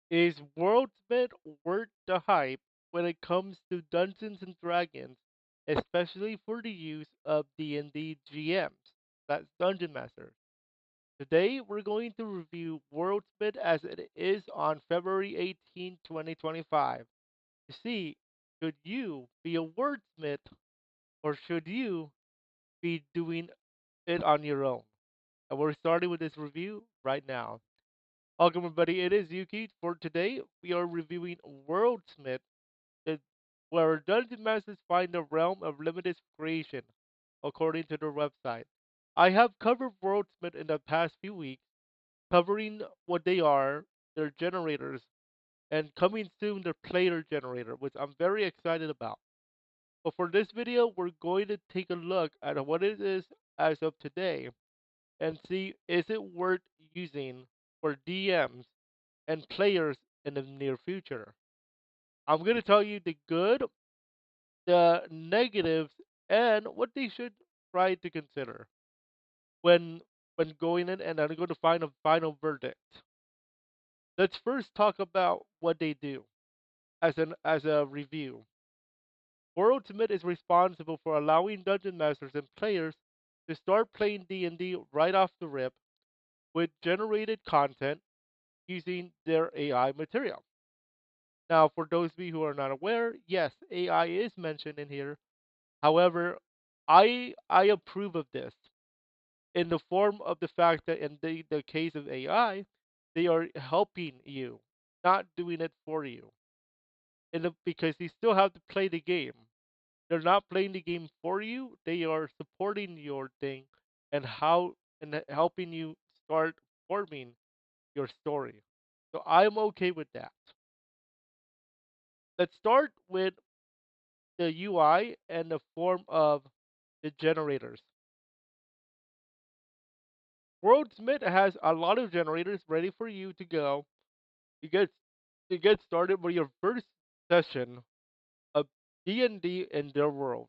Is Worldsmith worth the hype when it comes to Dungeons and Dragons, especially for the use of D&D GMs, that's Dungeon Masters? Today we're going to review Worldsmith as it is on February 18, 2025. To see, should you be a wordsmith or should you be doing it on your own? And we're starting with this review right now. Welcome, everybody. It is Yuki. For today, we are reviewing Worldsmith, the- where dungeon masters find a realm of limitless creation, according to their website. I have covered Worldsmith in the past few weeks, covering what they are, their generators, and coming soon their player generator, which I'm very excited about. But for this video, we're going to take a look at what it is as of today and see is it worth using for DMs and players in the near future. I'm going to tell you the good, the negatives, and what they should try to consider when going in, and I'm going to find a final verdict. Let's first talk about what they do as a review. Worldsmith is responsible for allowing dungeon masters and players to start playing D&D right off the rip with generated content using their AI material. Now, for those of you who are not aware, yes, AI is mentioned in here. However, I approve of this in the form of the fact that in the case of AI, they are helping you, not doing it for you. Because you still have to play the game. They're not playing the game for you. They are supporting your thing and how and helping you start forming your story. So I'm okay with that. Let's start with the UI and the form of the generators. Worldsmith has a lot of generators ready for you to go. You get to get started with your first session of D&D in their world.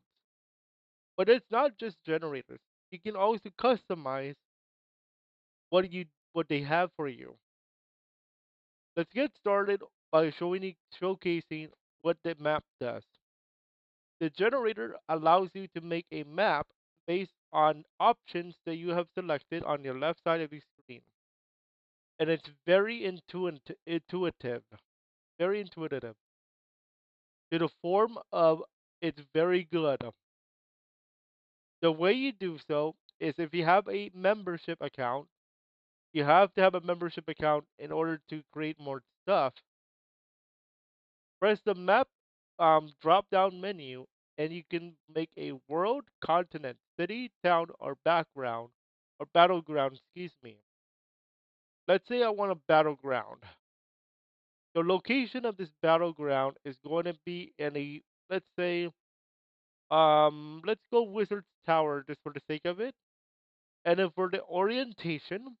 But it's not just generators. You can also customize what they have for you. Let's get started by showcasing what the map does. The generator allows you to make a map based on options that you have selected on your left side of the screen. And it's very intuitive, very intuitive. To the form of it's very good. The way you do so is if you have a membership account, you have to have a membership account in order to create more stuff. Press the map drop down menu and you can make a world, continent, city, town, or background or battleground, excuse me. Let's say I want a battleground. The location of this battleground is going to be in a, let's say, let's go Wizard's Tower just for the sake of it. And then for the orientation,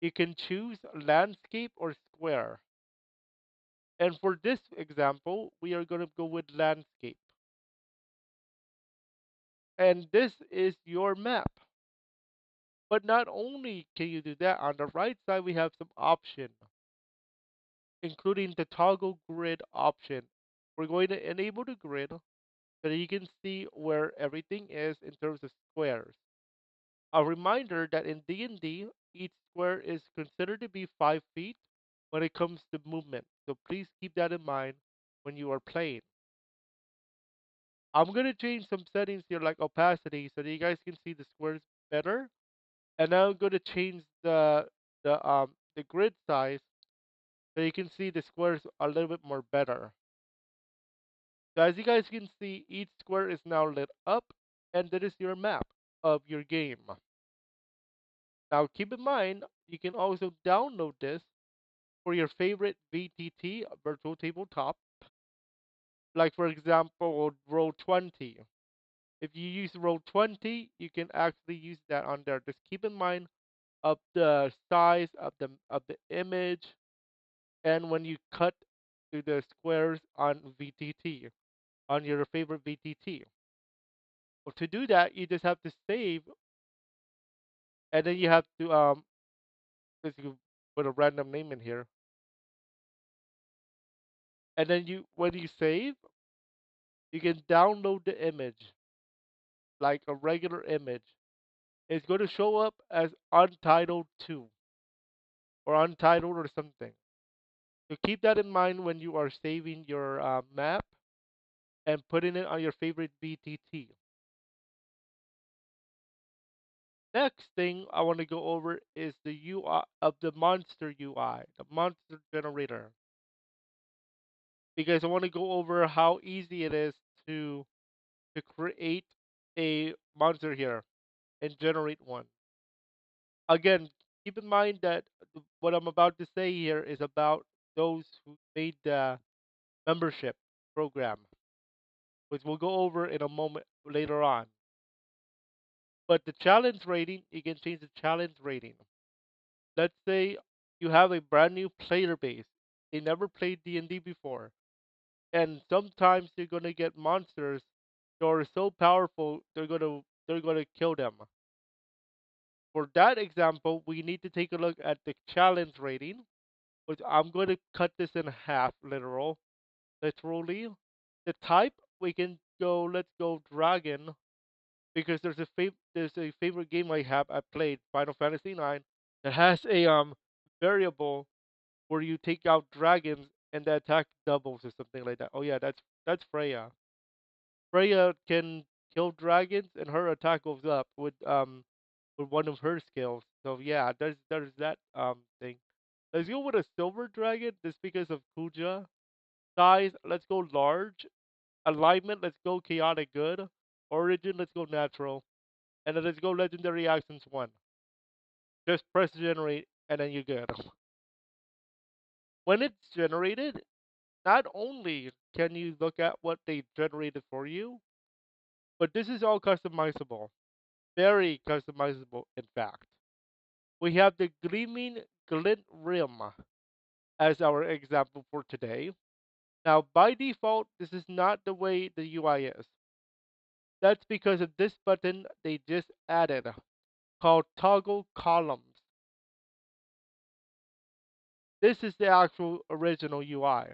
you can choose landscape or square. And for this example, we are going to go with landscape. And this is your map. But not only can you do that, on the right side we have some option, including the toggle grid option. We're going to enable the grid so that you can see where everything is in terms of squares. A reminder that in D&D, each square is considered to be 5 feet when it comes to movement. So please keep that in mind when you are playing. I'm going to change some settings here like opacity so that you guys can see the squares better. And now I'm going to change the grid size so you can see the squares a little bit more better. So as you guys can see, each square is now lit up, and that is your map of your game. Now keep in mind, you can also download this for your favorite VTT, virtual tabletop, like for example, Roll20. If you use Roll20, you can actually use that on there. Just keep in mind of the size of the image and when you cut to the squares on VTT, on your favorite VTT. Well, to do that, you just have to save, and then you have to basically put a random name in here. And then when you save, you can download the image like a regular image. It's going to show up as Untitled 2 or Untitled or something. So keep that in mind when you are saving your map and putting it on your favorite BTT. Next thing I want to go over is the UI of the monster UI, the monster generator, because I want to go over how easy it is to create a monster here and generate one. Again, keep in mind that what I'm about to say here is about those who made the membership program, which we'll go over in a moment later on. But the challenge rating, you can change the challenge rating. Let's say you have a brand new player base. They never played D&D before. And sometimes you're gonna get monsters that are so powerful they're gonna kill them. For that example, we need to take a look at the challenge rating, which I'm going to cut this in half, literally. The type we can go. Let's go dragon because there's a favorite game I played, Final Fantasy 9, that has a variable where you take out dragons and the attack doubles or something like that. Oh yeah, that's Freya. Freya can kill dragons and her attack goes up with one of her skills. So yeah, there's that thing. Let's go with a silver dragon just because of Kuja. Size, let's go large. Alignment, let's go chaotic good. Origin, let's go natural. And then let's go legendary accents one. Just press generate and then you're good. When it's generated, not only can you look at what they generated for you, but this is all customizable. Very customizable, in fact. We have the gleaming glint rim as our example for today. Now, by default, this is not the way the UI is. That's because of this button they just added called toggle columns. This is the actual original UI.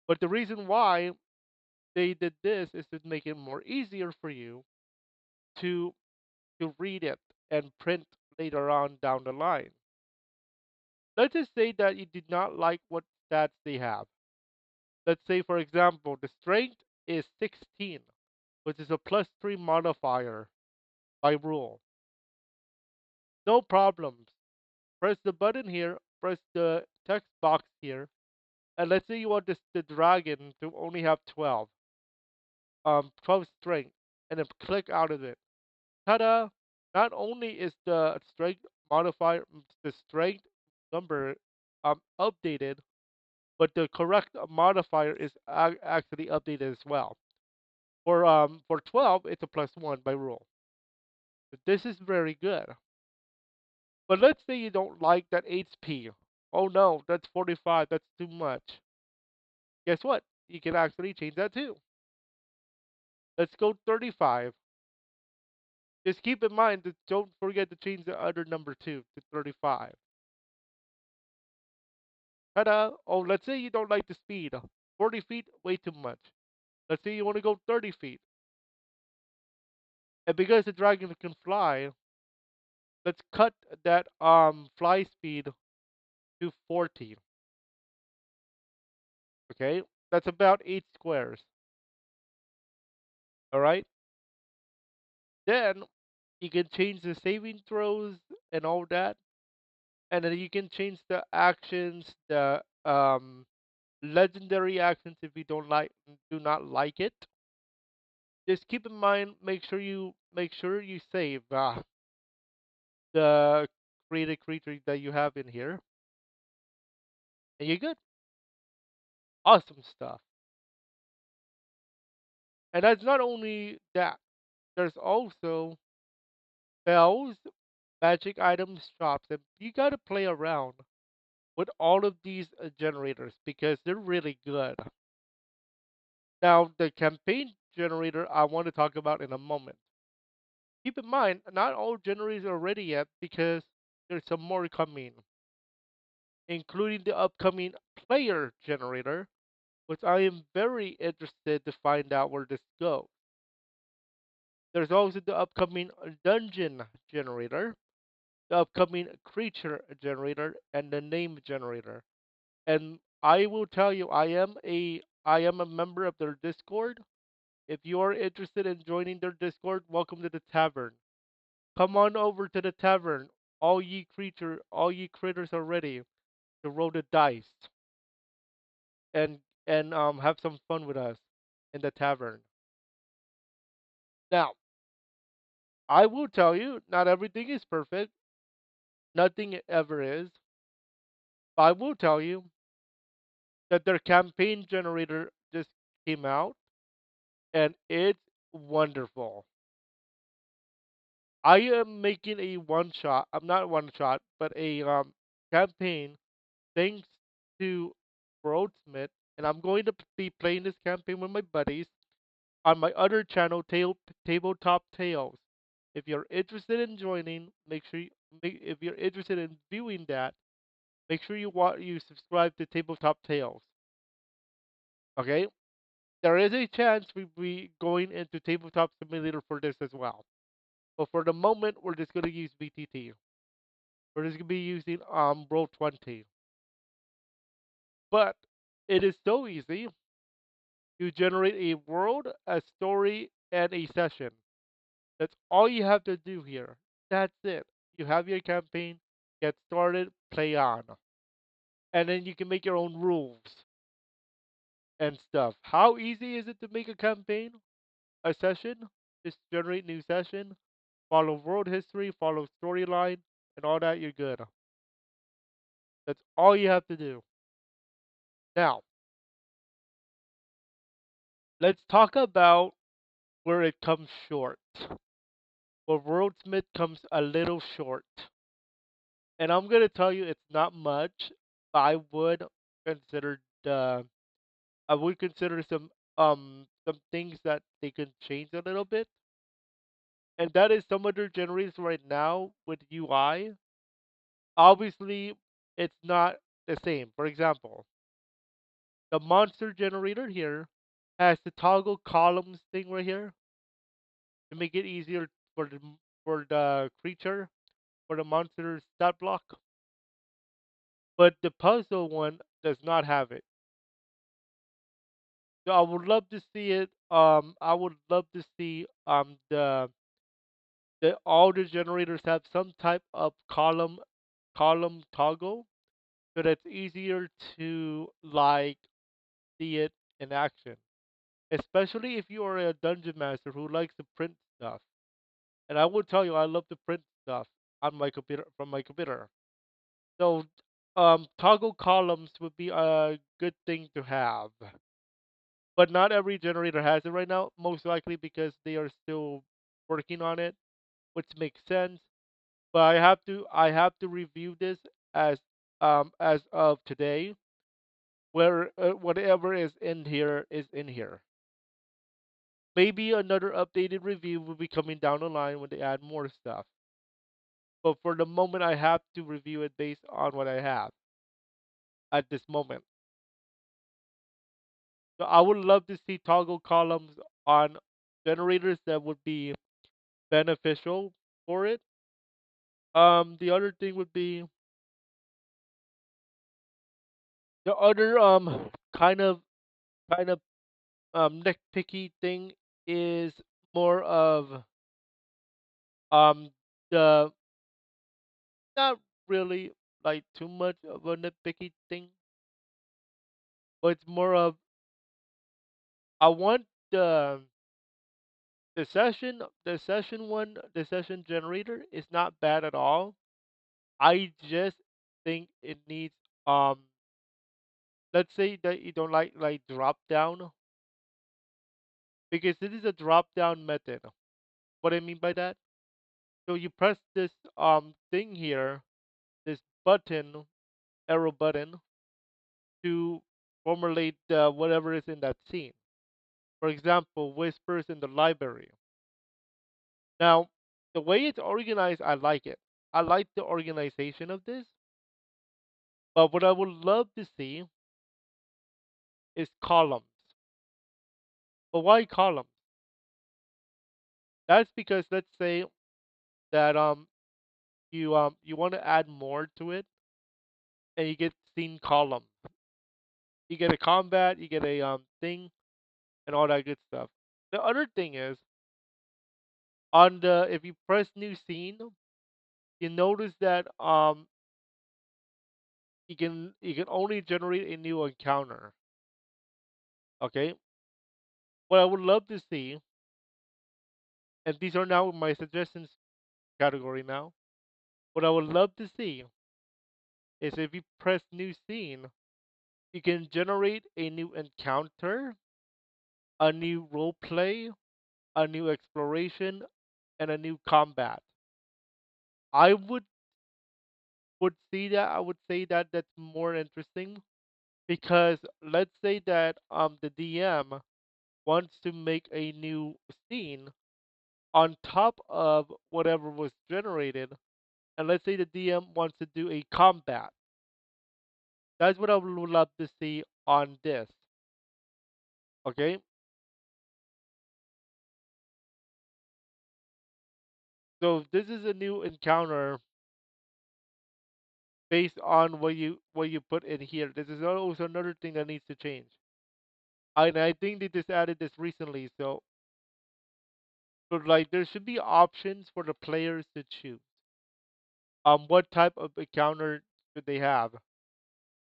But the reason why they did this is to make it more easier for you to read it and print later on down the line. Let's just say that you did not like what stats they have. Let's say, for example, the strength is 16, which is a +3 modifier by rule. No problems. Press the button here, press the text box here, and let's say you want the dragon to only have 12 strength, and then click out of it. Ta-da! Not only is the strength modifier, the strength number updated, but the correct modifier is actually updated as well. For 12, it's a +1 by rule. So this is very good. But let's say you don't like that HP. Oh no, that's 45. That's too much. Guess what? You can actually change that too. Let's go 35. Just keep in mind that don't forget to change the other number too to 35. Ta-da! Oh, let's say you don't like the speed. 40 feet, way too much. Let's say you want to go 30 feet. And because the dragon can fly, let's cut that fly speed to 40. Okay? That's about 8 squares. All right? Then you can change the saving throws and all that. And then you can change the actions, the legendary actions if you do not like it. Just keep in mind, make sure you save the created creature that you have in here, and you're good. Awesome stuff. And that's not only that. There's also spells, magic items, shops, and you gotta play around with all of these generators because they're really good. Now, the campaign generator I want to talk about in a moment. Keep in mind, not all generators are ready yet because there's some more coming. including the upcoming player generator, which I am very interested to find out where this goes. There's also the upcoming dungeon generator, the upcoming creature generator, and the name generator. And I will tell you, I am a member of their Discord. If you are interested in joining their Discord, welcome to the tavern. Come on over to the tavern. All ye critters are ready to roll the dice and have some fun with us in the tavern. Now, I will tell you, not everything is perfect. Nothing ever is. But I will tell you that their campaign generator just came out and it's wonderful. I am making a one shot. I'm not one shot, but a campaign thanks to Worldsmith, and I'm going to be playing this campaign with my buddies on my other channel, Tabletop Tales. If you're interested in joining, if you're interested in viewing that, make sure you subscribe to Tabletop Tales. Okay, there is a chance we be going into Tabletop Simulator for this as well. But for the moment, we're just gonna use BTT. We're just gonna be using Roll20. But it is so easy. You generate a world, a story, and a session. That's all you have to do here. That's it. You have your campaign, get started, play on. And then you can make your own rules and stuff. How easy is it to make a campaign? A session? Just generate new session, follow world history, follow storyline, and all that, you're good. That's all you have to do. Now, let's talk about where it comes short. Where Worldsmith comes a little short. And I'm gonna tell you it's not much, but consider the I would consider some things that they can change a little bit. And that is some of their generators right now with UI. Obviously it's not the same. For example, the monster generator here has the toggle columns thing right here to make it easier for the creature for the monster stat block. But the puzzle one does not have it. So I would love to see it. I would love to see the all the generators have some type of column toggle, so that's easier to like see it in action. Especially if you are a dungeon master who likes to print stuff. And I will tell you, I love to print stuff on my computer from my computer. So toggle columns would be a good thing to have. But not every generator has it right now, most likely because they are still working on it, which makes sense. But I have to review this as of today, where whatever is in here is in here. Maybe another updated review will be coming down the line when they add more stuff. But for the moment, I have to review it based on what I have at this moment. So I would love to see toggle columns on generators that would be beneficial for it. The other thing would be the other kind of nitpicky thing is more of um the not really like too much of a nitpicky thing, but it's more of I want the session generator is not bad at all. I just think it needs let's say that you don't like drop down because this is a drop down method. What I mean by that? So you press this thing here, this button, arrow button, to formulate whatever is in that scene. For example, whispers in the library. Now, the way it's organized, I like it. I like the organization of this. But what I would love to see is columns. But why columns? That's because let's say that you want to add more to it and you get scene column. You get a combat, you get a thing and all that good stuff. The other thing is on the if you press new scene, you notice that you can only generate a new encounter. Okay? What I would love to see, and these are now my suggestions category now. What I would love to see is if you press new scene, you can generate a new encounter, a new role play, a new exploration, and a new combat. I would see that I would say that that's more interesting because let's say that the DM wants to make a new scene on top of whatever was generated, and let's say the DM wants to do a combat. That's what I would love to see on this. Okay, so this is a new encounter based on what you put in here. This is also another thing that needs to change. I think they just added this recently, so like there should be options for the players to choose. What type of encounter should they have,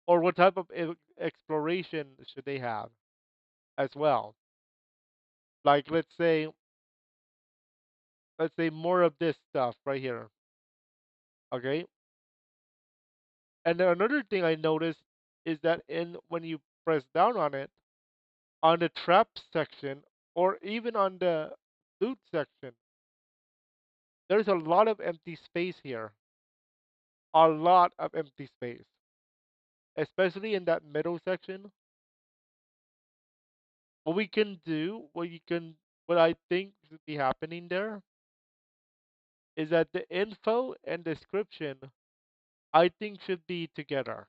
or what type of exploration should they have as well? Like let's say more of this stuff right here. Okay, and then another thing I noticed is that in when you press down on it on the trap section or even on the loot section, there's a lot of empty space here. A lot of empty space, especially in that middle section. What we can do, what I think should be happening there is that the info and description, I think should be together,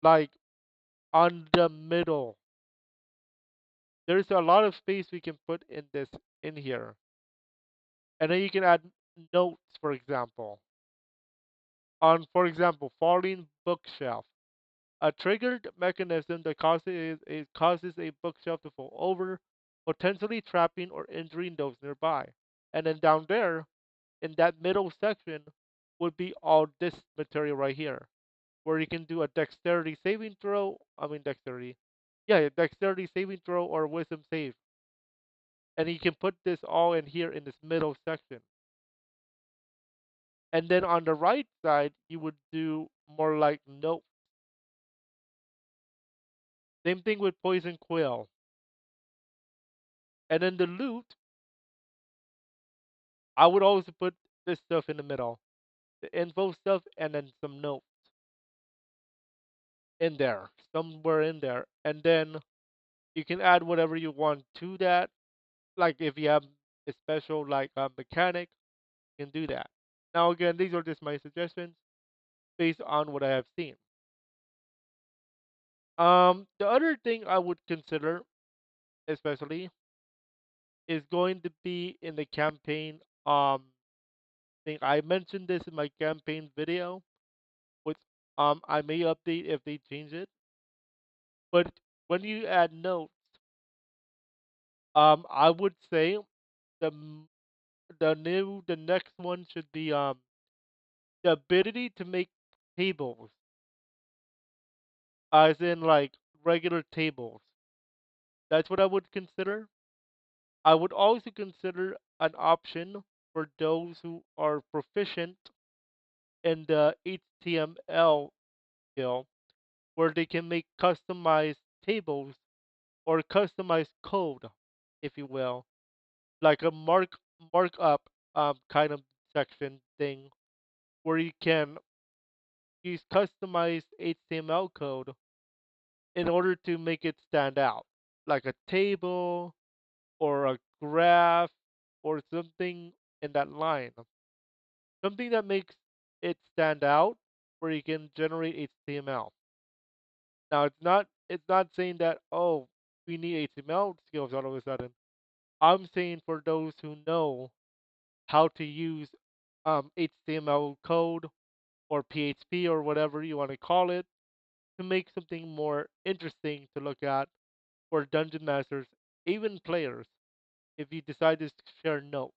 like on the middle. There's a lot of space we can put in here, and then you can add notes, for example, on, for example, falling bookshelf. A triggered mechanism that causes a bookshelf to fall over, potentially trapping or injuring those nearby. And then down there, in that middle section, would be all this material right here, where you can do a dexterity saving throw. I mean, dexterity. Yeah, a dexterity saving throw or wisdom save. And you can put this all in here in this middle section. And then on the right side, you would do more like note. Same thing with poison quill. And then the loot, I would always put this stuff in the middle, the info stuff, and then some notes in there, somewhere in there, and then you can add whatever you want to that. Like if you have a special like mechanic, you can do that. Now again, these are just my suggestions based on what I have seen. The other thing I would consider, especially, is going to be in the campaign. Thing I mentioned this in my campaign video, which I may update if they change it. But when you add notes, I would say the m- the next one should be the ability to make tables, as in like regular tables. That's what I would consider. I would also consider an option for those who are proficient in the HTML skill, where they can make customized tables or customized code, if you will, like a markup kind of section thing where you can use customized HTML code in order to make it stand out, like a table or a graph or something in that line, something that makes it stand out where you can generate HTML. Now it's not saying that, oh, we need HTML skills all of a sudden. I'm saying for those who know how to use HTML code or PHP or whatever you want to call it to make something more interesting to look at for dungeon masters, even players, if you decide to share notes.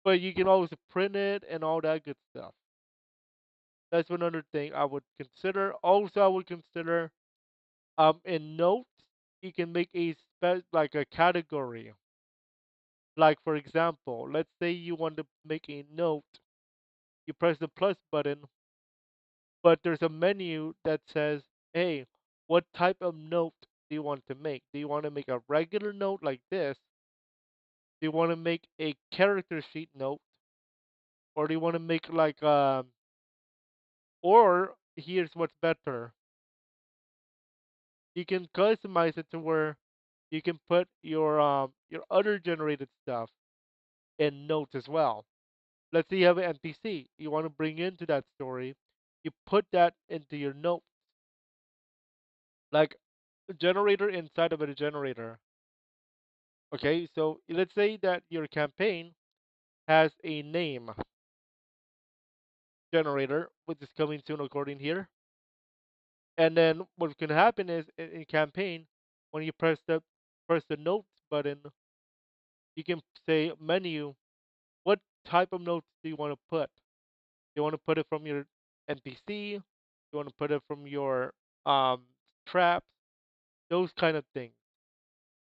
But you can always print it and all that good stuff. That's one other thing I would consider. Also, I would consider in notes you can make like a category. Like for example, let's say you want to make a note, you press the plus button, but there's a menu that says, "Hey, what type of note do you want to make? Do you want to make a regular note like this? Do you want to make a character sheet note, or do you want to make like or here's what's better. You can customize it to where you can put your other generated stuff in notes as well. Let's say you have an NPC you want to bring into that story, you put that into your note, like a generator inside of a generator. Okay, so let's say that your campaign has a name generator, which is coming soon according here. And then what can happen is in campaign, when you press the notes button, you can say menu, what type of notes do you want to put? You want to put it from your NPC? You want to put it from your um, traps? Those kind of things,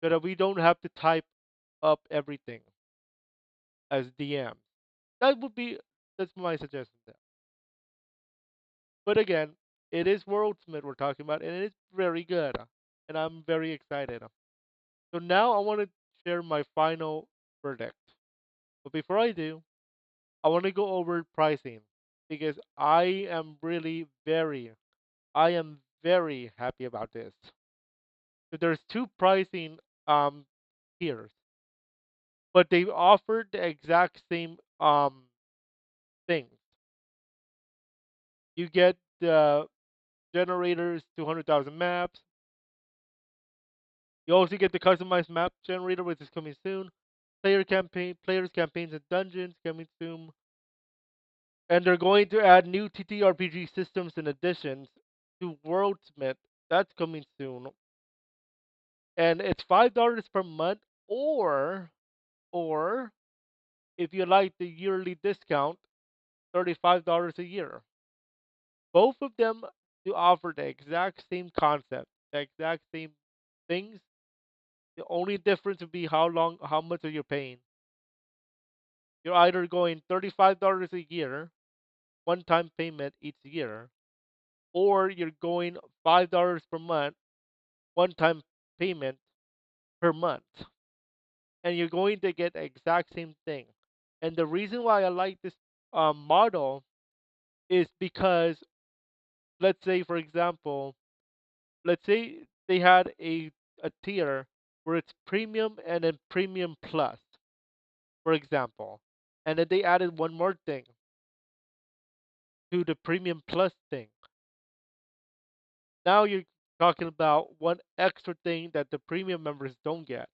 so that we don't have to type up everything as DM. That would be that's my suggestion there. But again, it is Worldsmith we're talking about, and it is very good, and I'm very excited. So now I want to share my final verdict. But before I do, I want to go over pricing because I am very happy about this. So there's two pricing um tiers, but they offered the exact same things. You get the generators, 200,000 maps. You also get the customized map generator, which is coming soon. Players campaigns and dungeons coming soon. And they're going to add new TTRPG systems and additions to Worldsmith. That's coming soon. And it's $5 per month, or if you like the yearly discount, $35 a year. Both of them do offer the exact same concept, the exact same things. The only difference would be how much are you paying. You're either going $35 a year, one time payment each year, or you're going $5 per month, one time payment per month. And you're going to get the exact same thing. And the reason why I like this model is because, let's say, for example, let's say they had a tier where it's premium and then premium plus, for example. And then they added one more thing to the premium plus thing. Now you're talking about one extra thing that the premium members don't get.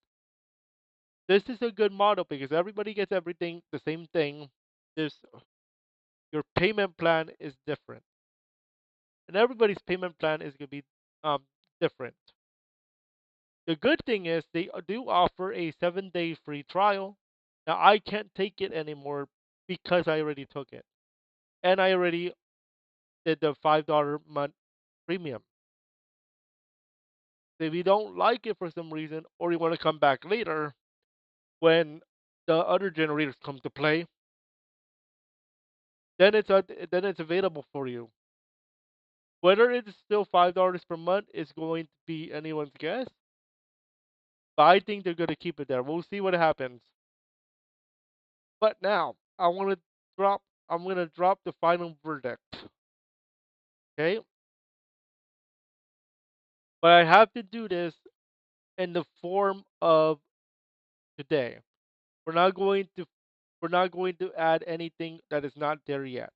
This is a good model because everybody gets everything, the same thing. This Your payment plan is different, and everybody's payment plan is going to be um, different. The good thing is they do offer a 7-day free trial. Now I can't take it anymore because I already took it, and I already did the $5 month premium. So if you don't like it for some reason, or you want to come back later when the other generators come to play, then it's available for you. Whether it's still $5 per month is going to be anyone's guess, but I think they're going to keep it there. We'll see what happens. But now drop. I'm going to drop the final verdict. Okay, but I have to do this in the form of today. We're not going to. We're not going to add anything that is not there yet.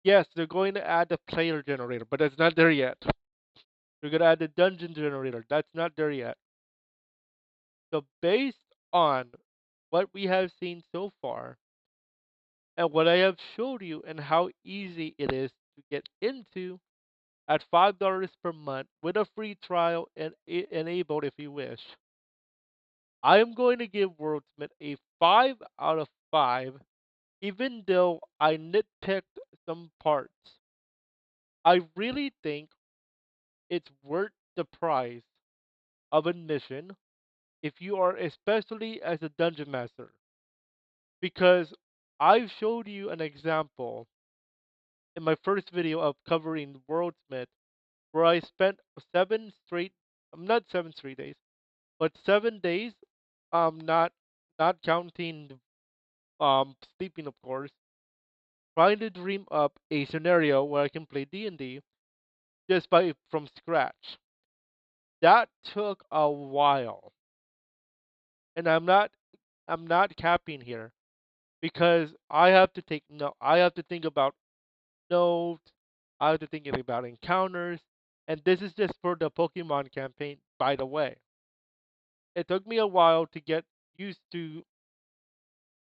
Yes, they're going to add the player generator, but that's not there yet. They're going to add the dungeon generator. That's not there yet. So, based on what we have seen so far and what I have showed you and how easy it is to get into at $5 per month with a free trial and enabled if you wish, I am going to give Worldsmith a 5 out of 5, even though I nitpicked some parts. I really think it's worth the price of admission if you are especially as a dungeon master, because I've showed you an example in my first video of covering Worldsmith where I spent 7 straight, not 7 straight days, but 7 days, not counting sleeping of course, trying to dream up a scenario where I can play D&D just by from scratch. That took a while, and I'm not capping here because I have to think about notes, I have to think about encounters, and this is just for the Pokemon campaign. By the way, it took me a while to get used to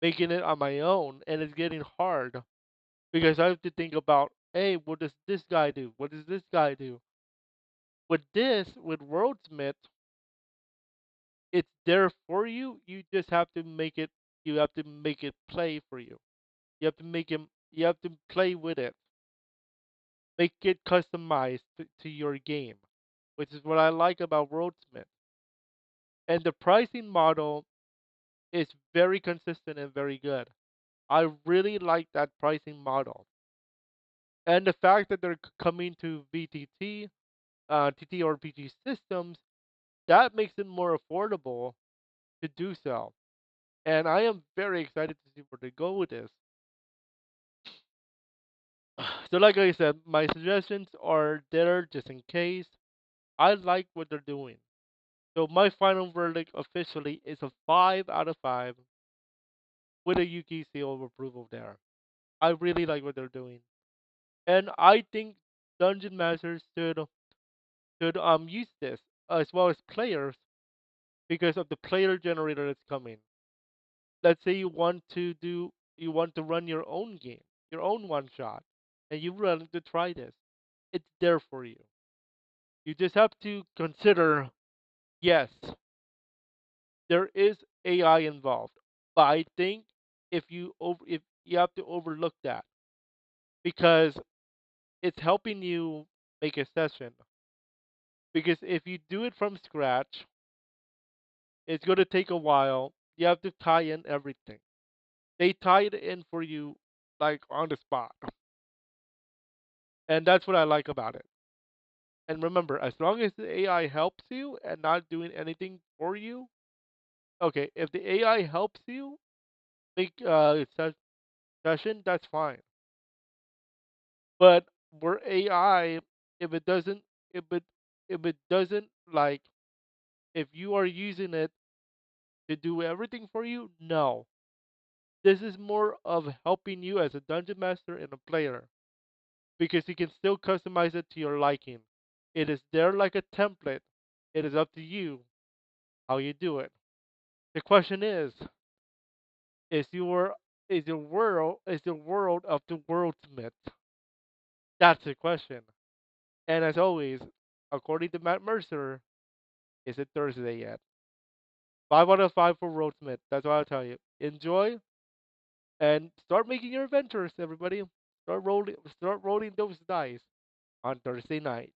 making it on my own, and it's getting hard because I have to think about, hey, what does this guy do? What does this guy do? With Worldsmith, it's there for you. You just have to make it. You have to make it play for you. You have to make him. You have to play with it. Make it customized to your game, which is what I like about Worldsmith. And the pricing model is very consistent and very good. I really like that pricing model. And the fact that they're coming to VTT, TTRPG systems, that makes it more affordable to do so. And I am very excited to see where they go with this. So, like I said, my suggestions are there just in case. I like what they're doing. So, my final verdict officially is a 5 out of 5 with a Yuki seal of approval there. I really like what they're doing. And I think Dungeon Masters should use this as well as players because of the player generator that's coming. Let's say you want to run your own game, your own one shot, and you run to try this. It's there for you. You just have to consider, yes, there is AI involved, but I think if you have to overlook that because it's helping you make a session. Because if you do it from scratch, it's going to take a while. You have to tie in everything. They tie it in for you like on the spot. And that's what I like about it. And remember, as long as the AI helps you and not doing anything for you, okay, if the AI helps you make session, that's fine. But where AI, if it doesn't, if it doesn't like, if you are using it to do everything for you, no. This is more of helping you as a dungeon master and a player because you can still customize it to your liking. It is there like a template. It is up to you how you do it. The question is your is your world of the worldsmith? That's the question. And as always, according to Matt Mercer, is it Thursday yet? 5 out of 5 for Worldsmith. That's what I'll tell you. Enjoy and start making your adventures, everybody. Start rolling those dice on Thursday night.